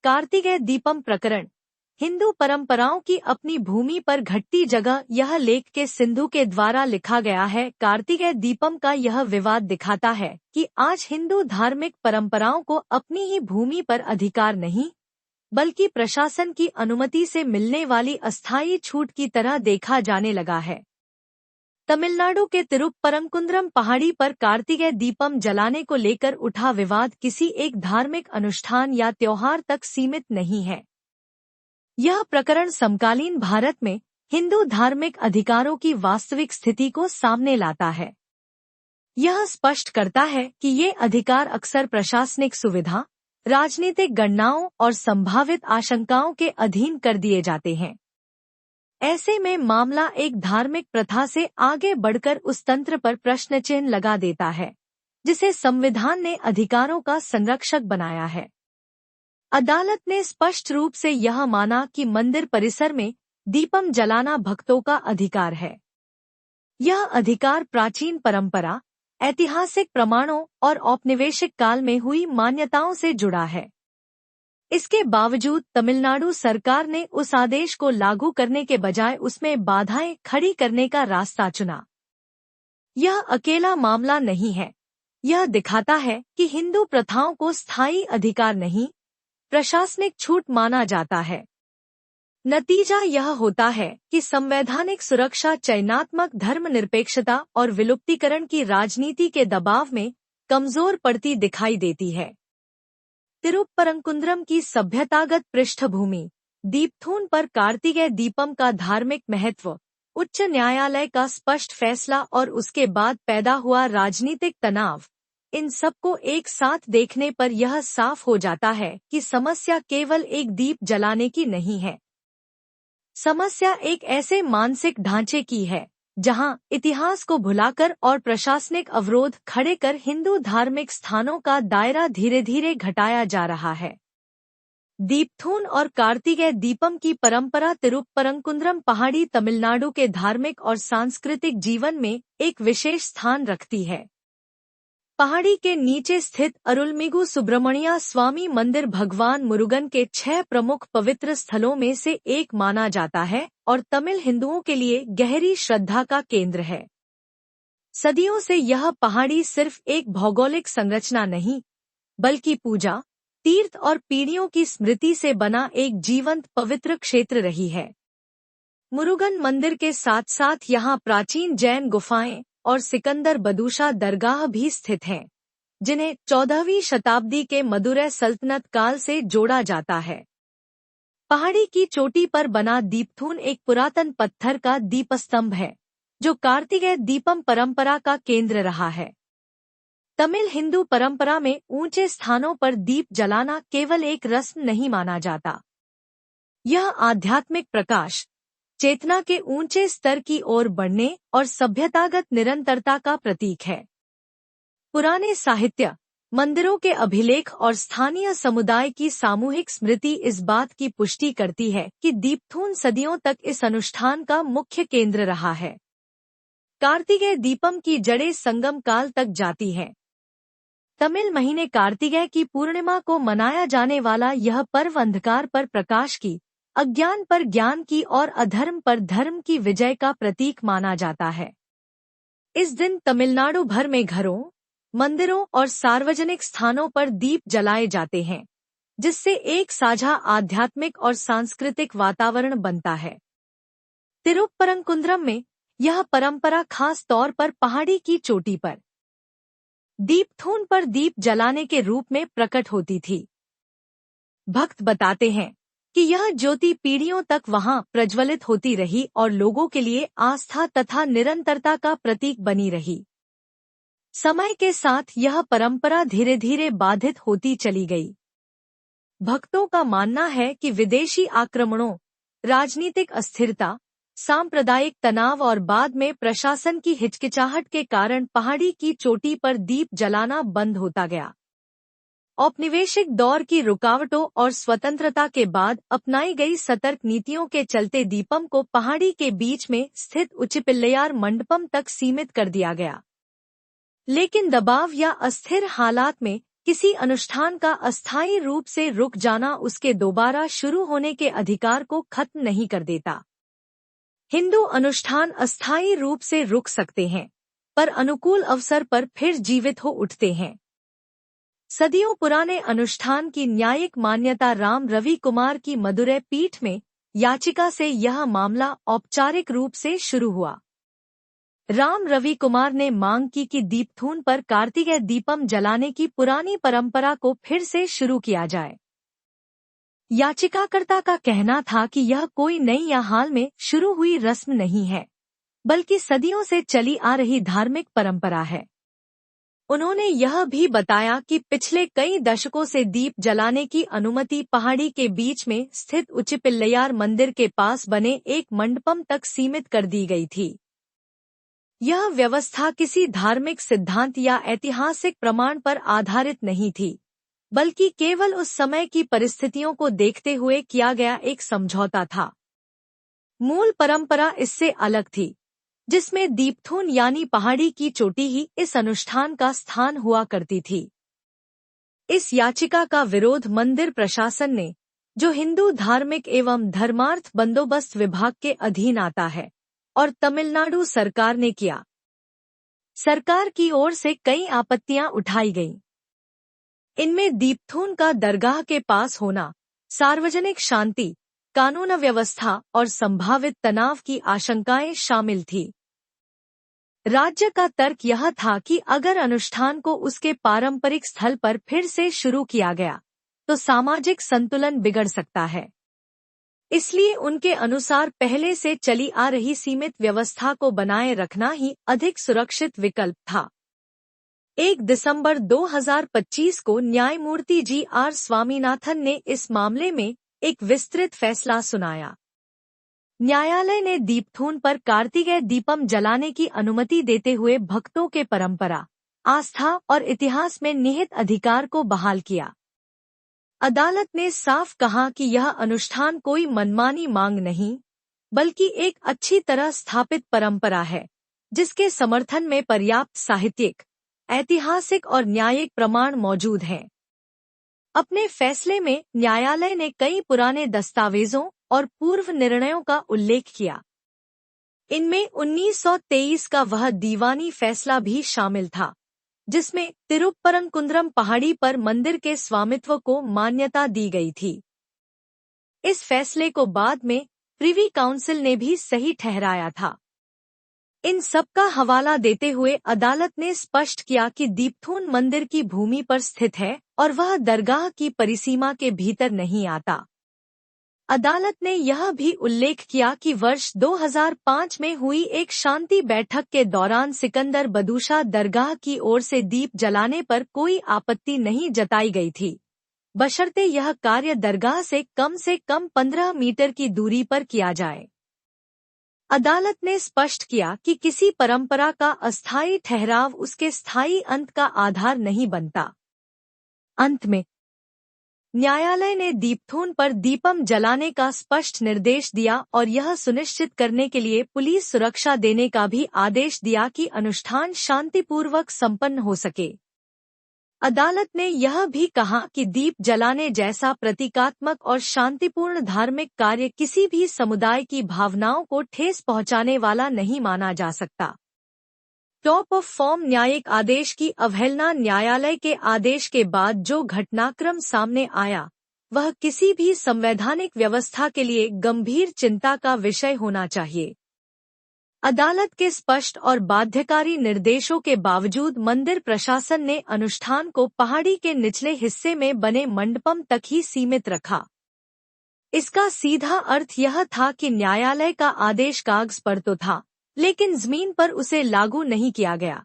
कार्तिकेय दीपम प्रकरण। हिंदू परंपराओं की अपनी भूमि पर घटती जगह। यह लेख के सिंधु के द्वारा लिखा गया है। कार्तिकेय दीपम का यह विवाद दिखाता है कि आज हिंदू धार्मिक परंपराओं को अपनी ही भूमि पर अधिकार नहीं, बल्कि प्रशासन की अनुमति से मिलने वाली अस्थायी छूट की तरह देखा जाने लगा है। तमिलनाडु के तिरुपरंकुंद्रम पहाड़ी पर कार्तिकेय दीपम जलाने को लेकर उठा विवाद किसी एक धार्मिक अनुष्ठान या त्योहार तक सीमित नहीं है। यह प्रकरण समकालीन भारत में हिंदू धार्मिक अधिकारों की वास्तविक स्थिति को सामने लाता है। यह स्पष्ट करता है कि ये अधिकार अक्सर प्रशासनिक सुविधा, राजनीतिक गणनाओं और संभावित आशंकाओं के अधीन कर दिए जाते हैं। ऐसे में मामला एक धार्मिक प्रथा से आगे बढ़कर उस तंत्र पर प्रश्न चिन्ह लगा देता है जिसे संविधान ने अधिकारों का संरक्षक बनाया है। अदालत ने स्पष्ट रूप से यह माना कि मंदिर परिसर में दीपम जलाना भक्तों का अधिकार है। यह अधिकार प्राचीन परंपरा, ऐतिहासिक प्रमाणों और औपनिवेशिक काल में हुई मान्यताओं से जुड़ा है। इसके बावजूद तमिलनाडु सरकार ने उस आदेश को लागू करने के बजाय उसमें बाधाएं खड़ी करने का रास्ता चुना। यह अकेला मामला नहीं है। यह दिखाता है कि हिंदू प्रथाओं को स्थायी अधिकार नहीं, प्रशासनिक छूट माना जाता है। नतीजा यह होता है कि संवैधानिक सुरक्षा, चयनात्मक धर्मनिरपेक्षता और विलुप्तीकरण की राजनीति के दबाव में कमजोर पड़ती दिखाई देती है। तिरुपरंकुंद्रम की सभ्यतागत पृष्ठभूमि, दीपथून पर कार्तिकेय दीपम का धार्मिक महत्व, उच्च न्यायालय का स्पष्ट फैसला और उसके बाद पैदा हुआ राजनीतिक तनाव, इन सबको एक साथ देखने पर यह साफ हो जाता है कि समस्या केवल एक दीप जलाने की नहीं है। समस्या एक ऐसे मानसिक ढांचे की है जहां इतिहास को भुलाकर और प्रशासनिक अवरोध खड़े कर हिंदू धार्मिक स्थानों का दायरा धीरे धीरे घटाया जा रहा है। दीपथून और कार्तिकेय दीपम की परंपरा तिरुपरंकुंद्रम पहाड़ी तमिलनाडु के धार्मिक और सांस्कृतिक जीवन में एक विशेष स्थान रखती है। पहाड़ी के नीचे स्थित अरुलमिगु सुब्रमण्य स्वामी मंदिर भगवान मुरुगन के 6 प्रमुख पवित्र स्थलों में से एक माना जाता है और तमिल हिंदुओं के लिए गहरी श्रद्धा का केंद्र है। सदियों से यह पहाड़ी सिर्फ एक भौगोलिक संरचना नहीं, बल्कि पूजा, तीर्थ और पीढ़ियों की स्मृति से बना एक जीवंत पवित्र क्षेत्र रही है। मुरुगन मंदिर के साथ साथ यहाँ प्राचीन जैन गुफाएं और सिकंदर बदूशा दरगाह भी स्थित हैं, जिन्हें 14वीं शताब्दी के मदुरै सल्तनत काल से जोड़ा जाता है। पहाड़ी की चोटी पर बना दीपथून एक पुरातन पत्थर का दीपस्तंभ है, जो कार्तिकेय दीपम परंपरा का केंद्र रहा है। तमिल हिंदू परंपरा में ऊंचे स्थानों पर दीप जलाना केवल एक रस्म नहीं माना जाता। यह आध्यात्मिक प्रकाश, चेतना के ऊंचे स्तर की ओर बढ़ने और सभ्यतागत निरंतरता का प्रतीक है। पुराने साहित्य, मंदिरों के अभिलेख और स्थानीय समुदाय की सामूहिक स्मृति इस बात की पुष्टि करती है कि दीपथून सदियों तक इस अनुष्ठान का मुख्य केंद्र रहा है। कार्तिकेय दीपम की जड़ें संगम काल तक जाती हैं। तमिल महीने कार्तिकेय की पूर्णिमा को मनाया जाने वाला यह पर्व अंधकार पर प्रकाश की, अज्ञान पर ज्ञान की और अधर्म पर धर्म की विजय का प्रतीक माना जाता है। इस दिन तमिलनाडु भर में घरों, मंदिरों और सार्वजनिक स्थानों पर दीप जलाए जाते हैं, जिससे एक साझा आध्यात्मिक और सांस्कृतिक वातावरण बनता है। तिरुपरंकुंद्रम में यह परंपरा खास तौर पर पहाड़ी की चोटी पर दीपथून पर दीप जलाने के रूप में प्रकट होती थी। भक्त बताते हैं कि यह ज्योति पीढ़ियों तक वहां प्रज्वलित होती रही और लोगों के लिए आस्था तथा निरंतरता का प्रतीक बनी रही। समय के साथ यह परंपरा धीरे धीरे बाधित होती चली गई। भक्तों का मानना है कि विदेशी आक्रमणों, राजनीतिक अस्थिरता, सांप्रदायिक तनाव और बाद में प्रशासन की हिचकिचाहट के कारण पहाड़ी की चोटी पर दीप जलाना बंद होता गया। औपनिवेशिक दौर की रुकावटों और स्वतंत्रता के बाद अपनाई गई सतर्क नीतियों के चलते दीपम को पहाड़ी के बीच में स्थित उचिपिल्लैयार मंडपम तक सीमित कर दिया गया। लेकिन दबाव या अस्थिर हालात में किसी अनुष्ठान का अस्थायी रूप से रुक जाना उसके दोबारा शुरू होने के अधिकार को खत्म नहीं कर देता। हिंदू अनुष्ठान अस्थायी रूप से रुक सकते हैं, पर अनुकूल अवसर पर फिर जीवित हो उठते हैं। सदियों पुराने अनुष्ठान की न्यायिक मान्यता राम रवि कुमार की मदुरै पीठ में याचिका से यह मामला औपचारिक रूप से शुरू हुआ। राम रवि कुमार ने मांग की कि दीपथून पर कार्तिकेय दीपम जलाने की पुरानी परंपरा को फिर से शुरू किया जाए। याचिकाकर्ता का कहना था कि यह कोई नई या हाल में शुरू हुई रस्म नहीं है, बल्कि सदियों से चली आ रही धार्मिक परंपरा है। उन्होंने यह भी बताया कि पिछले कई दशकों से दीप जलाने की अनुमति पहाड़ी के बीच में स्थित उच्चिपिल्लैयार मंदिर के पास बने एक मंडपम तक सीमित कर दी गई थी। यह व्यवस्था किसी धार्मिक सिद्धांत या ऐतिहासिक प्रमाण पर आधारित नहीं थी, बल्कि केवल उस समय की परिस्थितियों को देखते हुए किया गया एक समझौता था। मूल परंपरा इससे अलग थी, जिसमें दीपथून यानी पहाड़ी की चोटी ही इस अनुष्ठान का स्थान हुआ करती थी। इस याचिका का विरोध मंदिर प्रशासन ने, जो हिंदू धार्मिक एवं धर्मार्थ बंदोबस्त विभाग के अधीन आता है, और तमिलनाडु सरकार ने किया। सरकार की ओर से कई आपत्तियां उठाई गईं। इनमें दीपथून का दरगाह के पास होना, सार्वजनिक शांति, कानून व्यवस्था और संभावित तनाव की आशंकाएं शामिल थी। राज्य का तर्क यह था कि अगर अनुष्ठान को उसके पारंपरिक स्थल पर फिर से शुरू किया गया, तो सामाजिक संतुलन बिगड़ सकता है। इसलिए उनके अनुसार पहले से चली आ रही सीमित व्यवस्था को बनाए रखना ही अधिक सुरक्षित विकल्प था। 1 दिसंबर 2025 को न्यायमूर्ति GR स्वामीनाथन ने इस मामले में एक विस्तृत फैसला सुनाया। न्यायालय ने दीपथून पर कार्तिकेय दीपम जलाने की अनुमति देते हुए भक्तों के परंपरा, आस्था और इतिहास में निहित अधिकार को बहाल किया। अदालत ने साफ कहा कि यह अनुष्ठान कोई मनमानी मांग नहीं, बल्कि एक अच्छी तरह स्थापित परंपरा है, जिसके समर्थन में पर्याप्त साहित्यिक, ऐतिहासिक और न्यायिक प्रमाण मौजूद हैं। अपने फैसले में न्यायालय ने कई पुराने दस्तावेजों और पूर्व निर्णयों का उल्लेख किया। इनमें 1923 का वह दीवानी फैसला भी शामिल था, जिसमें तिरुपरंकुंद्रम पहाड़ी पर मंदिर के स्वामित्व को मान्यता दी गई थी। इस फैसले को बाद में प्रिवी काउंसिल ने भी सही ठहराया था। इन सब का हवाला देते हुए अदालत ने स्पष्ट किया कि दीपथून मंदिर की भूमि पर स्थित है और वह दरगाह की परिसीमा के भीतर नहीं आता। अदालत ने यह भी उल्लेख किया कि वर्ष 2005 में हुई एक शांति बैठक के दौरान सिकंदर बदूशा दरगाह की ओर से दीप जलाने पर कोई आपत्ति नहीं जताई गई थी, बशर्ते यह कार्य दरगाह से कम 15 मीटर की दूरी पर किया जाए। अदालत ने स्पष्ट किया कि किसी परंपरा का अस्थायी ठहराव उसके स्थायी अंत का आधार नहीं बनता। अंत में न्यायालय ने दीपथून पर दीपम जलाने का स्पष्ट निर्देश दिया और यह सुनिश्चित करने के लिए पुलिस सुरक्षा देने का भी आदेश दिया कि अनुष्ठान शांतिपूर्वक संपन्न हो सके। अदालत ने यह भी कहा कि दीप जलाने जैसा प्रतीकात्मक और शांतिपूर्ण धार्मिक कार्य किसी भी समुदाय की भावनाओं को ठेस पहुंचाने वाला नहीं माना जा सकता। टॉप ऑफ फॉर्म न्यायिक आदेश की अवहेलना। न्यायालय के आदेश के बाद जो घटनाक्रम सामने आया, वह किसी भी संवैधानिक व्यवस्था के लिए गंभीर चिंता का विषय होना चाहिए। अदालत के स्पष्ट और बाध्यकारी निर्देशों के बावजूद मंदिर प्रशासन ने अनुष्ठान को पहाड़ी के निचले हिस्से में बने मंडपम तक ही सीमित रखा। इसका सीधा अर्थ यह था कि न्यायालय का आदेश कागज पर तो था, लेकिन जमीन पर उसे लागू नहीं किया गया।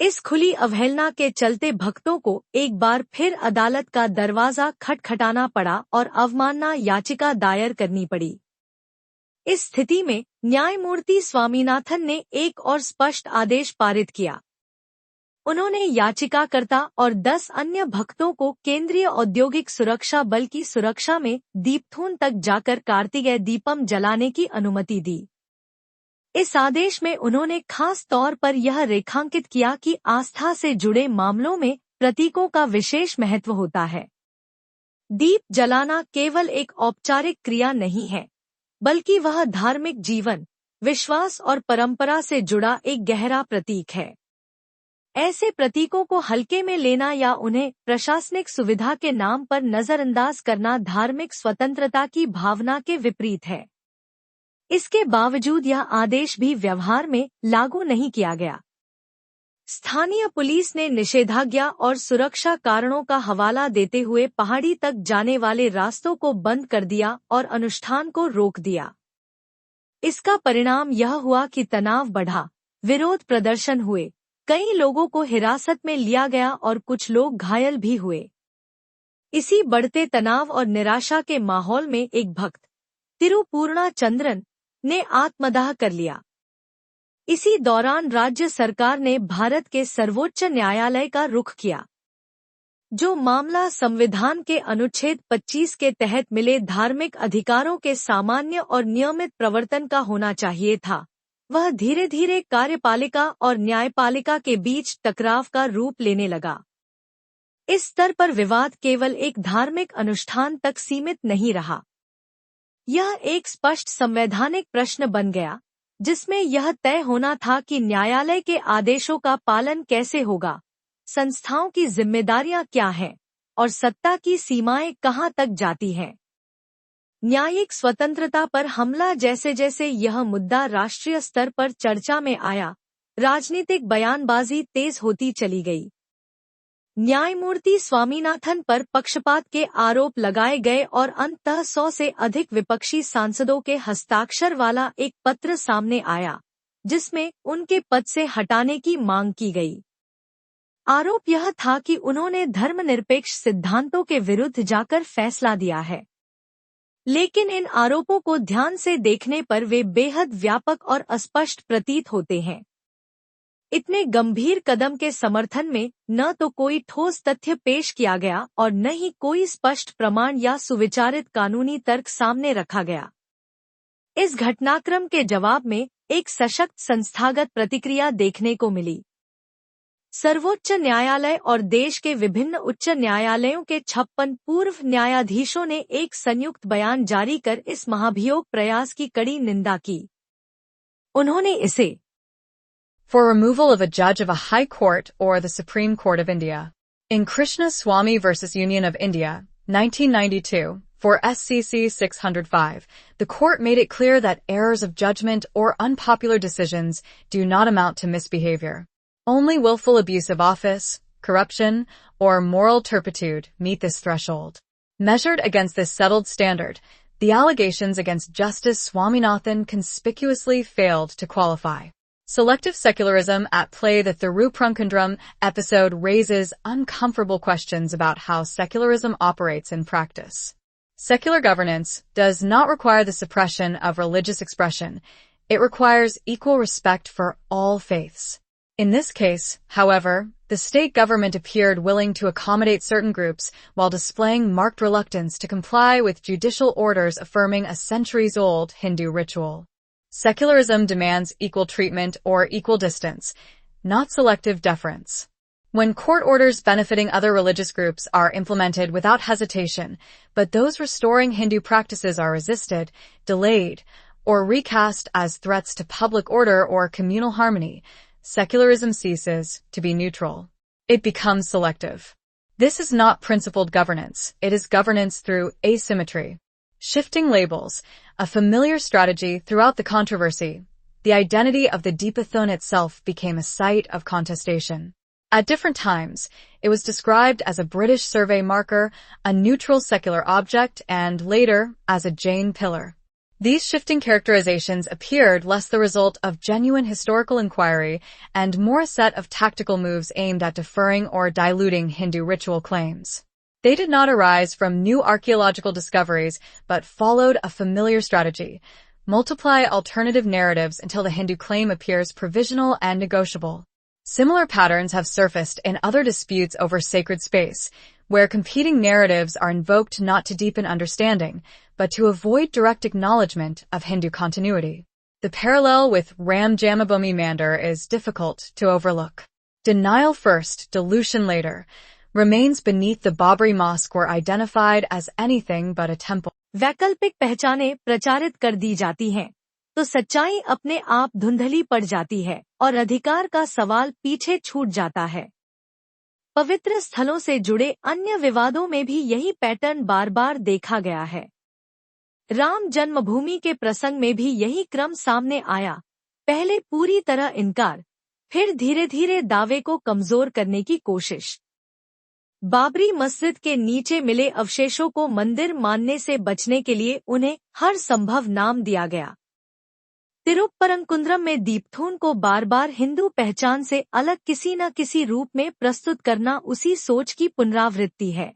इस खुली अवहेलना के चलते भक्तों को एक बार फिर अदालत का दरवाजा खटखटाना पड़ा और अवमानना याचिका दायर करनी पड़ी। इस स्थिति में न्यायमूर्ति स्वामीनाथन ने एक और स्पष्ट आदेश पारित किया। उन्होंने याचिकाकर्ता और 10 अन्य भक्तों को केंद्रीय औद्योगिक सुरक्षा बल की सुरक्षा में दीपथून तक जाकर कार्तिकेय दीपम जलाने की अनुमति दी। इस आदेश में उन्होंने खास तौर पर यह रेखांकित किया कि आस्था से जुड़े मामलों में प्रतीकों का विशेष महत्व होता है। दीप जलाना केवल एक औपचारिक क्रिया नहीं है, बल्कि वह धार्मिक जीवन, विश्वास और परंपरा से जुड़ा एक गहरा प्रतीक है। ऐसे प्रतीकों को हल्के में लेना या उन्हें प्रशासनिक सुविधा के नाम पर नजरअंदाज करना धार्मिक स्वतंत्रता की भावना के विपरीत है। इसके बावजूद यह आदेश भी व्यवहार में लागू नहीं किया गया। स्थानीय पुलिस ने निषेधाज्ञा और सुरक्षा कारणों का हवाला देते हुए पहाड़ी तक जाने वाले रास्तों को बंद कर दिया और अनुष्ठान को रोक दिया। इसका परिणाम यह हुआ कि तनाव बढ़ा, विरोध प्रदर्शन हुए, कई लोगों को हिरासत में लिया गया और कुछ लोग घायल भी हुए। इसी बढ़ते तनाव और निराशा के माहौल में एक भक्त, तिरुपूर्णा चंद्रन, ने आत्मदाह कर लिया। इसी दौरान राज्य सरकार ने भारत के सर्वोच्च न्यायालय का रुख किया। जो मामला संविधान के अनुच्छेद 25 के तहत मिले धार्मिक अधिकारों के सामान्य और नियमित प्रवर्तन का होना चाहिए था, वह धीरे धीरे कार्यपालिका और न्यायपालिका के बीच टकराव का रूप लेने लगा। इस स्तर पर विवाद केवल एक धार्मिक अनुष्ठान तक सीमित नहीं रहा। यह एक स्पष्ट संवैधानिक प्रश्न बन गया, जिसमें यह तय होना था कि न्यायालय के आदेशों का पालन कैसे होगा, संस्थाओं की जिम्मेदारियां क्या हैं और सत्ता की सीमाएं कहां तक जाती हैं। न्यायिक स्वतंत्रता पर हमला जैसे जैसे यह मुद्दा राष्ट्रीय स्तर पर चर्चा में आया, राजनीतिक बयानबाजी तेज होती चली गई। न्यायमूर्ति स्वामीनाथन पर पक्षपात के आरोप लगाए गए और अंततः 100 से अधिक विपक्षी सांसदों के हस्ताक्षर वाला एक पत्र सामने आया, जिसमें उनके पद से हटाने की मांग की गई। आरोप यह था कि उन्होंने धर्मनिरपेक्ष सिद्धांतों के विरुद्ध जाकर फैसला दिया है। लेकिन इन आरोपों को ध्यान से देखने पर वे बेहद व्यापक और अस्पष्ट प्रतीत होते हैं। इतने गंभीर कदम के समर्थन में न तो कोई ठोस तथ्य पेश किया गया और न ही कोई स्पष्ट प्रमाण या सुविचारित कानूनी तर्क सामने रखा गया। इस घटनाक्रम के जवाब में एक सशक्त संस्थागत प्रतिक्रिया देखने को मिली। सर्वोच्च न्यायालय और देश के विभिन्न उच्च न्यायालयों के 56 पूर्व न्यायाधीशों ने एक संयुक्त बयान जारी कर इस महाभियोग प्रयास की कड़ी निंदा की। उन्होंने इसे For removal of a judge of a high court or the Supreme Court of India. In Krishna Swamy versus Union of India, 1992, for SCC 605, the court made it clear that errors of judgment or unpopular decisions do not amount to misbehavior. Only willful abuse of office, corruption, or moral turpitude meet this threshold. Measured against this settled standard, the allegations against Justice Swaminathan conspicuously failed to qualify. Selective secularism at play. The Thiruprankundram episode raises uncomfortable questions about how secularism operates in practice. Secular governance does not require the suppression of religious expression. It requires equal respect for all faiths. In this case, however, the state government appeared willing to accommodate certain groups while displaying marked reluctance to comply with judicial orders affirming a centuries-old Hindu ritual. Secularism demands equal treatment or equal distance, not selective deference. When court orders benefiting other religious groups are implemented without hesitation, but those restoring Hindu practices are resisted, delayed, or recast as threats to public order or communal harmony, secularism ceases to be neutral. It becomes selective. This is not principled governance. It is governance through asymmetry. Shifting labels, a familiar strategy throughout the controversy, the identity of the Deepathon itself became a site of contestation. At different times, it was described as a British survey marker, a neutral secular object, and later as a Jain pillar. These shifting characterizations appeared less the result of genuine historical inquiry and more a set of tactical moves aimed at deferring or diluting Hindu ritual claims. They did not arise from new archaeological discoveries, but followed a familiar strategy. Multiply alternative narratives until the Hindu claim appears provisional and negotiable. Similar patterns have surfaced in other disputes over sacred space, where competing narratives are invoked not to deepen understanding, but to avoid direct acknowledgement of Hindu continuity. The parallel with Ram Janmabhoomi Mandir is difficult to overlook. Denial first, dilution later. Remains beneath the Babri Mosque were identified as anything but a temple. वैकल्पिक पहचानें प्रचारित कर दी जाती हैं, तो सच्चाई अपने आप धुंधली पड़ जाती है और अधिकार का सवाल पीछे छूट जाता है। पवित्र स्थलों से जुड़े अन्य विवादों में भी यही पैटर्न बार बार देखा गया है। राम जन्मभूमि के प्रसंग में भी यही क्रम सामने आया, पहले पूरी तरह इनकार, फिर धीरे धीरे दावे को कमजोर करने की कोशिश। बाबरी मस्जिद के नीचे मिले अवशेषों को मंदिर मानने से बचने के लिए उन्हें हर संभव नाम दिया गया। तिरुपरंकुंद्रम में दीपथून को बार बार हिंदू पहचान से अलग किसी न किसी रूप में प्रस्तुत करना उसी सोच की पुनरावृत्ति है।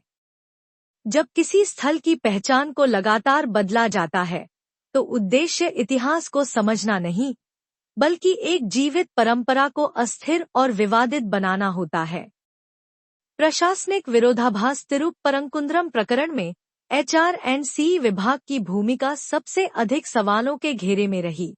जब किसी स्थल की पहचान को लगातार बदला जाता है, तो उद्देश्य इतिहास को समझना नहीं, बल्कि एक जीवित परंपरा को अस्थिर और विवादित बनाना होता है। प्रशासनिक विरोधाभास तिरुपरंकुंद्रम प्रकरण में HRC विभाग की भूमिका सबसे अधिक सवालों के घेरे में रही।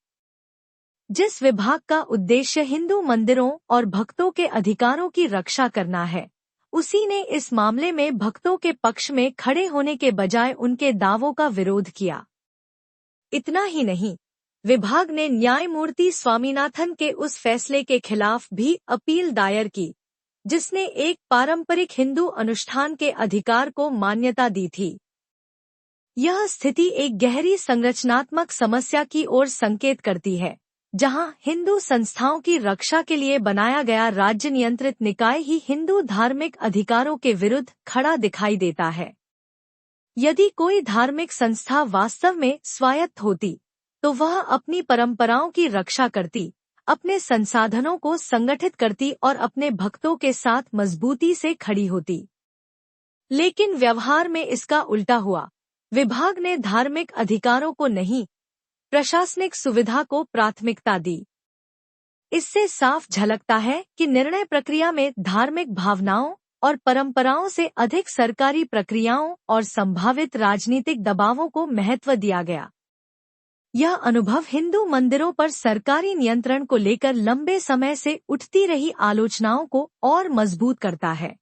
जिस विभाग का उद्देश्य हिंदू मंदिरों और भक्तों के अधिकारों की रक्षा करना है, उसी ने इस मामले में भक्तों के पक्ष में खड़े होने के बजाय उनके दावों का विरोध किया। इतना ही नहीं, विभाग ने न्यायमूर्ति स्वामीनाथन के उस फैसले के खिलाफ भी अपील दायर की, जिसने एक पारंपरिक हिंदू अनुष्ठान के अधिकार को मान्यता दी थी। यह स्थिति एक गहरी संरचनात्मक समस्या की ओर संकेत करती है, जहां हिंदू संस्थाओं की रक्षा के लिए बनाया गया राज्य नियंत्रित निकाय ही हिंदू धार्मिक अधिकारों के विरुद्ध खड़ा दिखाई देता है। यदि कोई धार्मिक संस्था वास्तव में स्वायत्त होती, तो वह अपनी परंपराओं की रक्षा करती, अपने संसाधनों को संगठित करती और अपने भक्तों के साथ मजबूती से खड़ी होती। लेकिन व्यवहार में इसका उल्टा हुआ। विभाग ने धार्मिक अधिकारों को नहीं, प्रशासनिक सुविधा को प्राथमिकता दी। इससे साफ झलकता है कि निर्णय प्रक्रिया में धार्मिक भावनाओं और परंपराओं से अधिक सरकारी प्रक्रियाओं और संभावित राजनीतिक दबावों को महत्व दिया गया। यह अनुभव हिंदू मंदिरों पर सरकारी नियंत्रण को लेकर लंबे समय से उठती रही आलोचनाओं को और मजबूत करता है।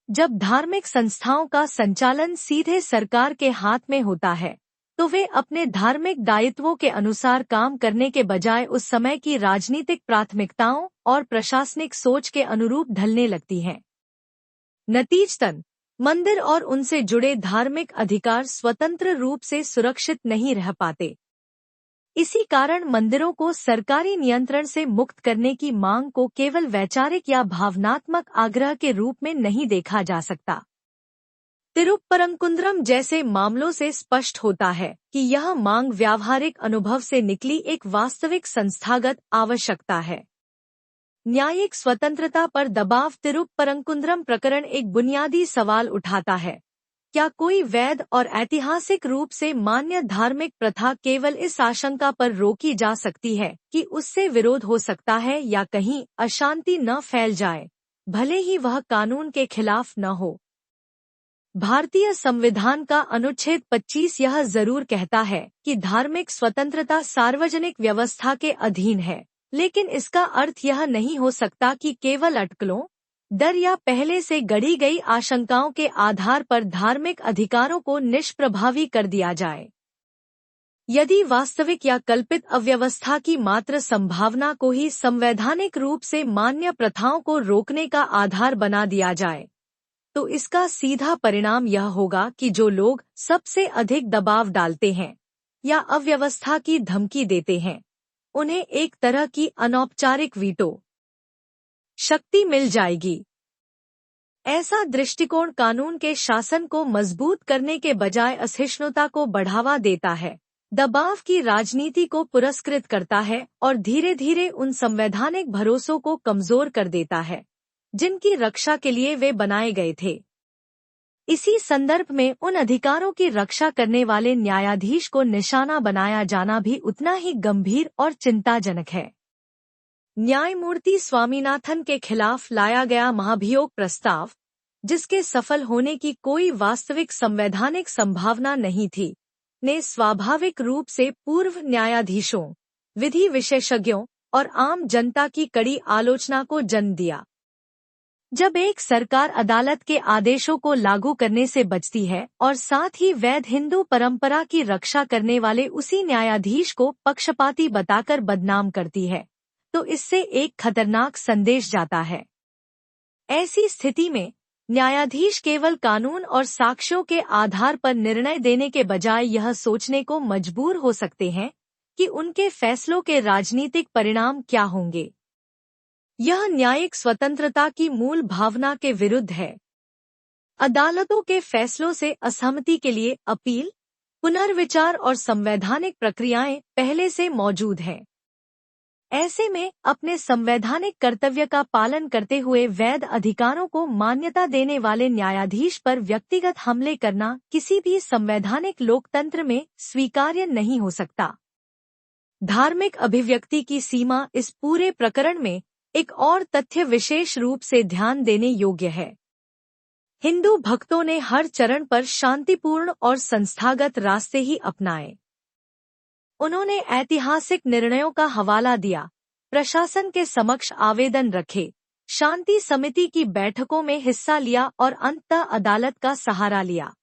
जब धार्मिक संस्थाओं का संचालन सीधे सरकार के हाथ में होता है, तो वे अपने धार्मिक दायित्वों के अनुसार काम करने के बजाय उस समय की राजनीतिक प्राथमिकताओं और प्रशासनिक सोच के अनुरूप ढलने लगती हैं। नतीजतन, मंदिर और उनसे जुड़े धार्मिक अधिकार स्वतंत्र रूप से सुरक्षित नहीं रह पाते। इसी कारण मंदिरों को सरकारी नियंत्रण से मुक्त करने की मांग को केवल वैचारिक या भावनात्मक आग्रह के रूप में नहीं देखा जा सकता। तिरुपरंकुंद्रम जैसे मामलों से स्पष्ट होता है कि यह मांग व्यावहारिक अनुभव से निकली एक वास्तविक संस्थागत आवश्यकता है। न्यायिक स्वतंत्रता पर दबाव। तिरुपरंकुंद्रम प्रकरण एक बुनियादी सवाल उठाता है। क्या कोई वैध और ऐतिहासिक रूप से मान्य धार्मिक प्रथा केवल इस आशंका पर रोकी जा सकती है कि उससे विरोध हो सकता है या कहीं अशांति न फैल जाए, भले ही वह कानून के खिलाफ न हो? भारतीय संविधान का अनुच्छेद 25 यह जरूर कहता है कि धार्मिक स्वतंत्रता सार्वजनिक व्यवस्था के अधीन है, लेकिन इसका अर्थ यह नहीं हो सकता कि केवल अटकलों, डर या पहले से गढ़ी गई आशंकाओं के आधार पर धार्मिक अधिकारों को निष्प्रभावी कर दिया जाए। यदि वास्तविक या कल्पित अव्यवस्था की मात्र संभावना को ही संवैधानिक रूप से मान्य प्रथाओं को रोकने का आधार बना दिया जाए, तो इसका सीधा परिणाम यह होगा कि जो लोग सबसे अधिक दबाव डालते हैं या अव्यवस्था की धमकी देते हैं, उन्हें एक तरह की अनौपचारिक वीटो शक्ति मिल जाएगी। ऐसा दृष्टिकोण कानून के शासन को मजबूत करने के बजाय असहिष्णुता को बढ़ावा देता है, दबाव की राजनीति को पुरस्कृत करता है और धीरे धीरे उन संवैधानिक भरोसों को कमजोर कर देता है जिनकी रक्षा के लिए वे बनाए गए थे। इसी संदर्भ में उन अधिकारों की रक्षा करने वाले न्यायाधीश को निशाना बनाया जाना भी उतना ही गंभीर और चिंताजनक है। न्यायमूर्ति स्वामीनाथन के खिलाफ लाया गया महाभियोग प्रस्ताव, जिसके सफल होने की कोई वास्तविक संवैधानिक संभावना नहीं थी, ने स्वाभाविक रूप से पूर्व न्यायाधीशों, विधि विशेषज्ञों और आम जनता की कड़ी आलोचना को जन्म दिया। जब एक सरकार अदालत के आदेशों को लागू करने से बचती है और साथ ही वैध हिंदू परंपरा की रक्षा करने वाले उसी न्यायाधीश को पक्षपाती बताकर बदनाम करती है, तो इससे एक खतरनाक संदेश जाता है। ऐसी स्थिति में न्यायाधीश केवल कानून और साक्ष्यों के आधार पर निर्णय देने के बजाय यह सोचने को मजबूर हो सकते हैं कि उनके फैसलों के राजनीतिक परिणाम क्या होंगे। यह न्यायिक स्वतंत्रता की मूल भावना के विरुद्ध है। अदालतों के फैसलों से असहमति के लिए अपील, पुनर्विचार और संवैधानिक प्रक्रियाएं पहले से मौजूद हैं। ऐसे में अपने संवैधानिक कर्तव्य का पालन करते हुए वैध अधिकारों को मान्यता देने वाले न्यायाधीश पर व्यक्तिगत हमले करना किसी भी संवैधानिक लोकतंत्र में स्वीकार्य नहीं हो सकता। धार्मिक अभिव्यक्ति की सीमा इस पूरे प्रकरण में एक और तथ्य विशेष रूप से ध्यान देने योग्य है। हिंदू भक्तों ने हर चरण पर शांतिपूर्ण और संस्थागत रास्ते ही अपनाए। उन्होंने ऐतिहासिक निर्णयों का हवाला दिया, प्रशासन के समक्ष आवेदन रखे, शांति समिति की बैठकों में हिस्सा लिया और अंततः अदालत का सहारा लिया।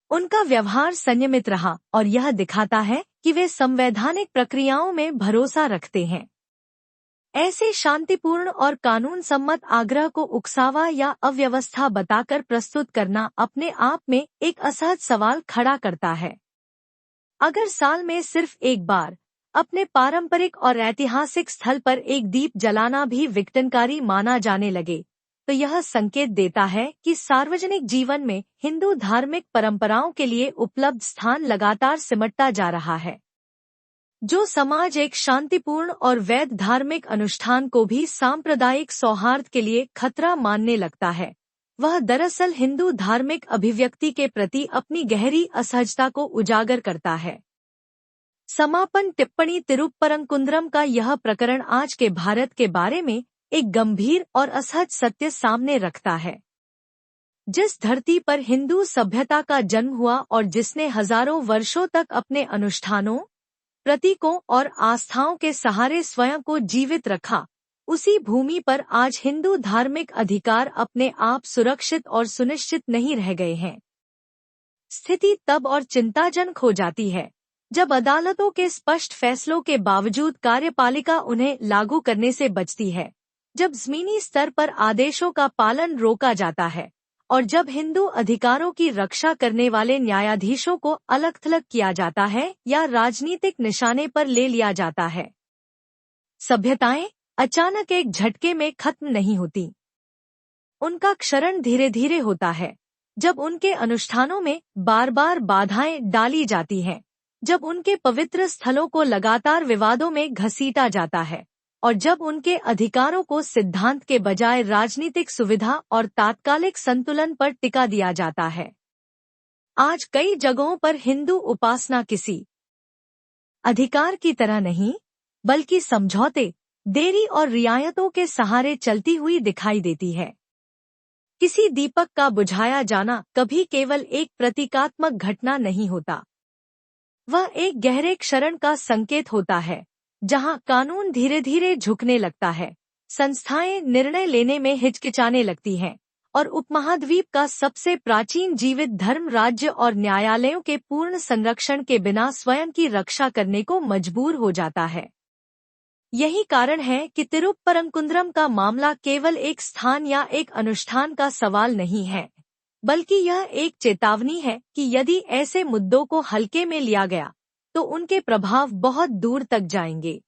उनका व्यवहार संयमित रहा और यह दिखाता है कि वे संवैधानिक प्रक्रियाओं में भरोसा रखते हैं। ऐसे शांतिपूर्ण और कानून सम्मत आग्रह को उकसावा या अव्यवस्था बताकर प्रस्तुत करना अपने आप में एक असहज सवाल खड़ा करता है। अगर साल में सिर्फ एक बार अपने पारंपरिक और ऐतिहासिक स्थल पर एक दीप जलाना भी विघटनकारी माना जाने लगे, तो यह संकेत देता है कि सार्वजनिक जीवन में हिंदू धार्मिक परंपराओं के लिए उपलब्ध स्थान लगातार सिमटता जा रहा है। जो समाज एक शांतिपूर्ण और वैध धार्मिक अनुष्ठान को भी सांप्रदायिक सौहार्द के लिए खतरा मानने लगता है, वह दरअसल हिंदू धार्मिक अभिव्यक्ति के प्रति अपनी गहरी असहजता को उजागर करता है। समापन टिप्पणी तिरुप्परंकुंद्रम का यह प्रकरण आज के भारत के बारे में एक गंभीर और असहज सत्य सामने रखता है। जिस धरती पर हिंदू सभ्यता का जन्म हुआ और जिसने हजारों वर्षों तक अपने अनुष्ठानों, प्रतीकों और आस्थाओं के सहारे स्वयं को जीवित रखा, उसी भूमि पर आज हिंदू धार्मिक अधिकार अपने आप सुरक्षित और सुनिश्चित नहीं रह गए हैं। स्थिति तब और चिंताजनक हो जाती है जब अदालतों के स्पष्ट फैसलों के बावजूद कार्यपालिका उन्हें लागू करने से बचती है, जब जमीनी स्तर पर आदेशों का पालन रोका जाता है और जब हिंदू अधिकारों की रक्षा करने वाले न्यायाधीशों को अलग-थलग किया जाता है या राजनीतिक निशाने पर ले लिया जाता है। सभ्यताएं अचानक एक झटके में खत्म नहीं होती। उनका क्षरण धीरे धीरे होता है, जब उनके अनुष्ठानों में बार बार बाधाएं डाली जाती हैं, जब उनके पवित्र स्थलों को लगातार विवादों में घसीटा जाता है और जब उनके अधिकारों को सिद्धांत के बजाय राजनीतिक सुविधा और तात्कालिक संतुलन पर टिका दिया जाता है। आज कई जगहों पर हिंदू उपासना किसी अधिकार की तरह नहीं, बल्कि समझौते, देरी और रियायतों के सहारे चलती हुई दिखाई देती है। किसी दीपक का बुझाया जाना कभी केवल एक प्रतीकात्मक घटना नहीं होता। वह एक गहरे क्षरण का संकेत होता है, जहां कानून धीरे धीरे झुकने लगता है, संस्थाएं निर्णय लेने में हिचकिचाने लगती हैं और उपमहाद्वीप का सबसे प्राचीन जीवित धर्म राज्य और न्यायालयों के पूर्ण संरक्षण के बिना स्वयं की रक्षा करने को मजबूर हो जाता है। यही कारण है कि तिरुप्परंकुंद्रम का मामला केवल एक स्थान या एक अनुष्ठान का सवाल नहीं है, बल्कि यह एक चेतावनी है कि यदि ऐसे मुद्दों को हल्के में लिया गया तो उनके प्रभाव बहुत दूर तक जाएंगे।